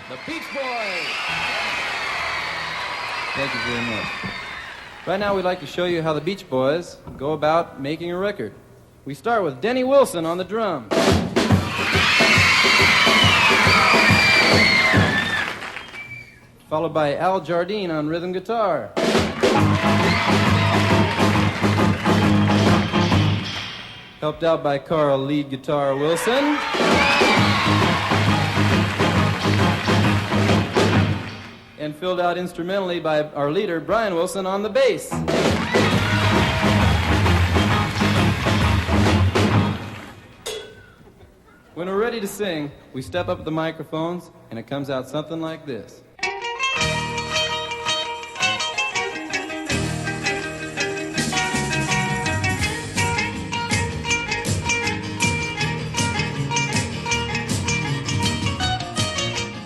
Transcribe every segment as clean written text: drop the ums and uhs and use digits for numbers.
the Beach Boys. Thank you very much. Right now we'd like to show you how the Beach Boys go about making a record. We start with Denny Wilson on the drums. Followed by Al Jardine on rhythm guitar. Helped out by Carl lead guitar Wilson. And filled out instrumentally by our leader Brian Wilson on the bass. When we're ready to sing, we step up at the microphones and it comes out something like this.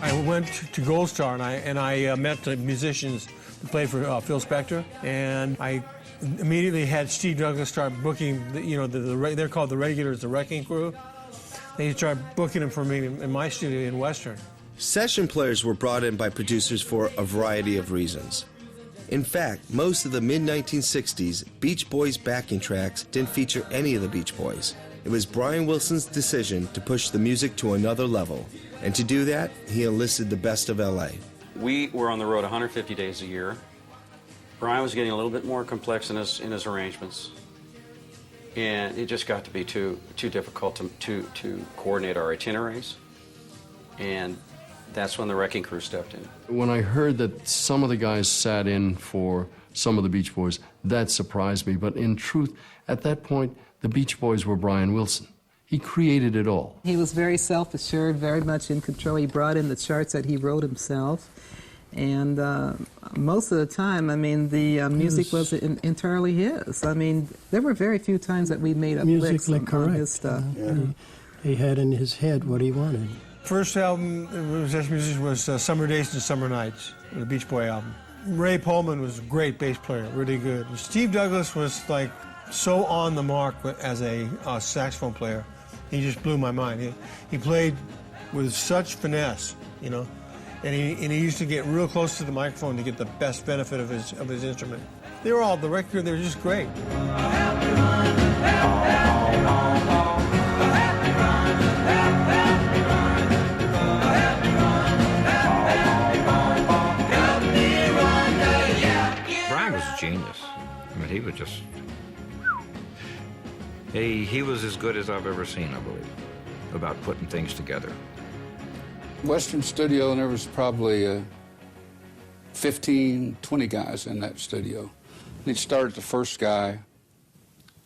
I went to Gold Star and I met the musicians who played for Phil Spector, and I immediately had Steve Douglas start booking. They're called the Regulars, the Wrecking Crew. They started booking them for me in my studio in Western. Session players were brought in by producers for a variety of reasons. In fact, most of the mid-1960s Beach Boys backing tracks didn't feature any of the Beach Boys. It was Brian Wilson's decision to push the music to another level. And to do that, he enlisted the best of L.A. We were on the road 150 days a year. Brian was getting a little bit more complex in his arrangements. And it just got to be too difficult to coordinate our itineraries. And that's when the Wrecking Crew stepped in. When I heard that some of the guys sat in for some of the Beach Boys, that surprised me. But in truth, at that point, the Beach Boys were Brian Wilson. He created it all. He was very self-assured, very much in control. He brought in the charts that he wrote himself. And most of the time, I mean, the music was entirely his. I mean, there were very few times that we made up licks on his stuff. Yeah. He had in his head what he wanted. First album was Summer Days and Summer Nights, the Beach Boy album. Ray Pullman was a great bass player, really good. Steve Douglas was like so on the mark as a saxophone player. He just blew my mind. He played with such finesse, you know, and he used to get real close to the microphone to get the best benefit of his instrument. They were all, the record, they were just great. Brian was a genius. I mean, he was just... He was as good as I've ever seen, I believe, about putting things together. Western studio, and there was probably 15, 20 guys in that studio. And he'd start at the first guy,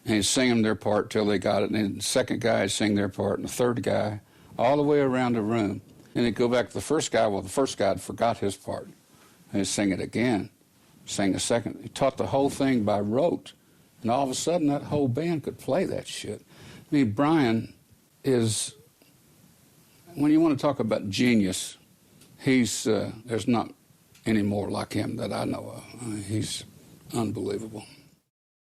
and he'd sing them their part till they got it, and then the second guy would sing their part, and the third guy, all the way around the room. And he'd go back to the first guy. Well, the first guy had forgot his part, and he'd sing it again, sing the second. He taught the whole thing by rote. And all of a sudden, that whole band could play that shit. I mean, Brian is, when you want to talk about genius, there's not any more like him that I know of. I mean, he's unbelievable.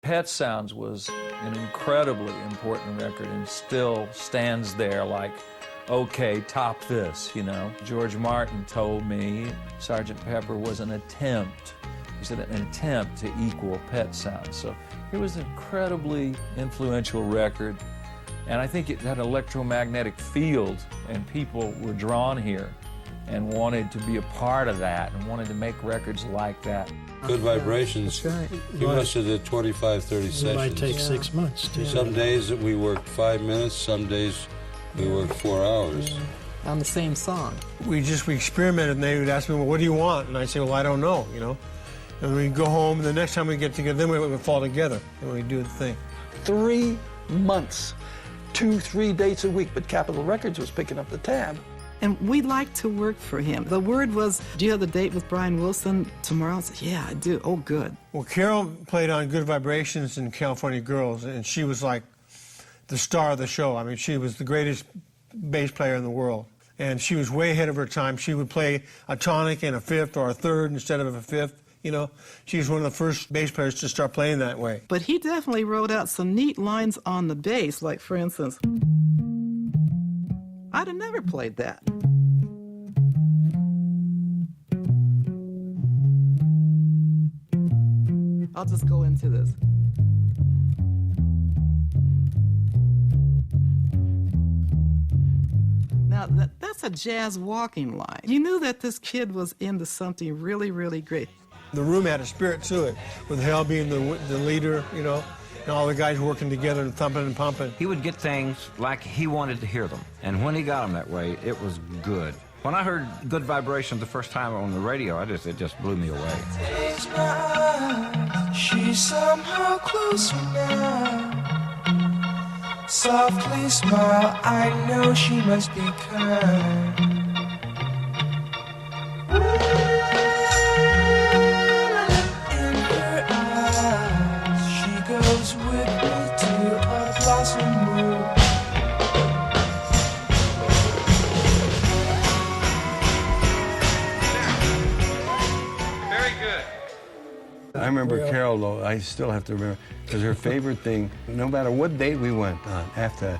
Pet Sounds was an incredibly important record and still stands there like, okay, top this, you know. George Martin told me Sgt. Pepper was an attempt. He said an attempt to equal Pet Sounds. So it was an incredibly influential record, and I think it had an electromagnetic field, and people were drawn here and wanted to be a part of that and wanted to make records like that. Good Vibrations, That's right. he must have did 25, 30 It sessions. might take 6 months, too. Some days that we worked 5 minutes, some days we worked 4 hours. On the same song. We experimented, and they would ask me, well, what do you want? And I'd say, well, I don't know, you know. And we'd go home, and the next time we get together, then we would fall together, and we'd do the thing. 3 months, 2-3 dates a week, but Capitol Records was picking up the tab. And we liked to work for him. The word was, do you have the date with Brian Wilson tomorrow? I said, yeah, I do. Oh, good. Well, Carol played on Good Vibrations and California Girls, and she was like the star of the show. I mean, she was the greatest bass player in the world. And she was way ahead of her time. She would play a tonic and a fifth or a third instead of a fifth. You know, she was one of the first bass players to start playing that way. But he definitely wrote out some neat lines on the bass, like, for instance, I'd have never played that. I'll just go into this. Now, that's a jazz walking line. You knew that this kid was into something really, really great. The room had a spirit to it, with Hal being the leader, you know, and all the guys working together and thumping and pumping. He would get things like he wanted to hear them, and when he got them that way, it was good. When I heard Good Vibrations the first time on the radio, it just blew me away. Takes my eyes, she's somehow closer now. Softly smile, I know she must be kind. In her eyes, she goes with me to a blossom room. Very good. I remember Carol, though, I still have to remember, because her favorite thing, no matter what date we went on, after,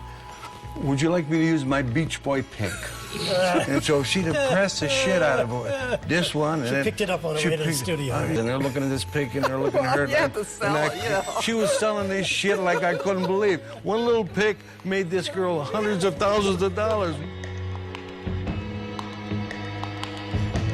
would you like me to use my Beach Boy pink? And so she'd have pressed the shit out of this one. She picked it up on her way to the studio. And they're looking at this pink, and they're looking at her. You have to sell it, yeah. She was selling this shit like I couldn't believe. One little pick made this girl hundreds of thousands of dollars.